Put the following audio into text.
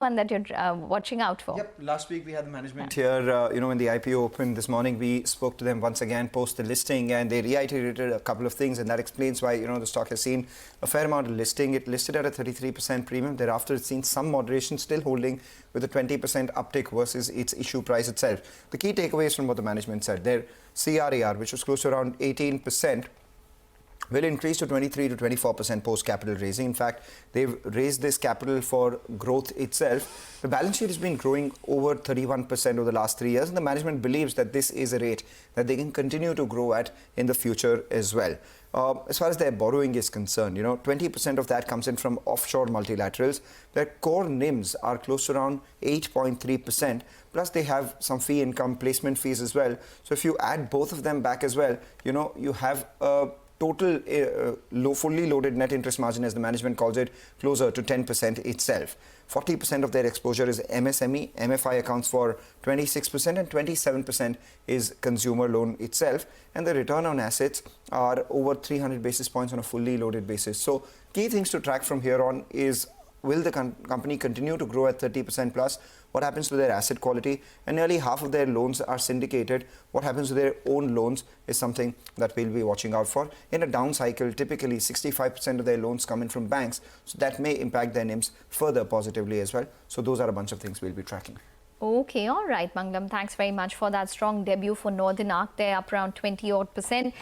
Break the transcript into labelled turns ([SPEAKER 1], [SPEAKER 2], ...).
[SPEAKER 1] one that you're watching out for?
[SPEAKER 2] Yep, last week we had the management here, when the IPO opened this morning, we spoke to them once again post the listing, and they reiterated a couple of things, and that explains why, the stock has seen a fair amount of listing. It listed at a 33% premium. Thereafter, it's seen some moderation, still holding with a 20% uptick versus its issue price itself. The key takeaways from what the management said, their CRAR, which was close to around 18%, will increase to 23 to 24% post-capital raising. In fact, they've raised this capital for growth itself. The balance sheet has been growing over 31% over the last 3 years, and the management believes that this is a rate that they can continue to grow at in the future as well. As far as their borrowing is concerned, 20% of that comes in from offshore multilaterals. Their core NIMs are close to around 8.3%. Plus, they have some fee income, placement fees as well. So if you add both of them back as well, you have a total fully loaded net interest margin, as the management calls it, closer to 10% itself. 40% of their exposure is MSME. MFI accounts for 26% and 27% is consumer loan itself. And the return on assets are over 300 basis points on a fully loaded basis. So key things to track from here on is, will the company continue to grow at 30% plus? What happens to their asset quality? And nearly half of their loans are syndicated. What happens to their own loans is something that we'll be watching out for. In a down cycle, typically 65% of their loans come in from banks. So that may impact their NIMs further positively as well. So those are a bunch of things we'll be tracking.
[SPEAKER 1] Okay, all right, Mangalam. Thanks very much for that strong debut for Northern Arc. They're up around 20-odd%.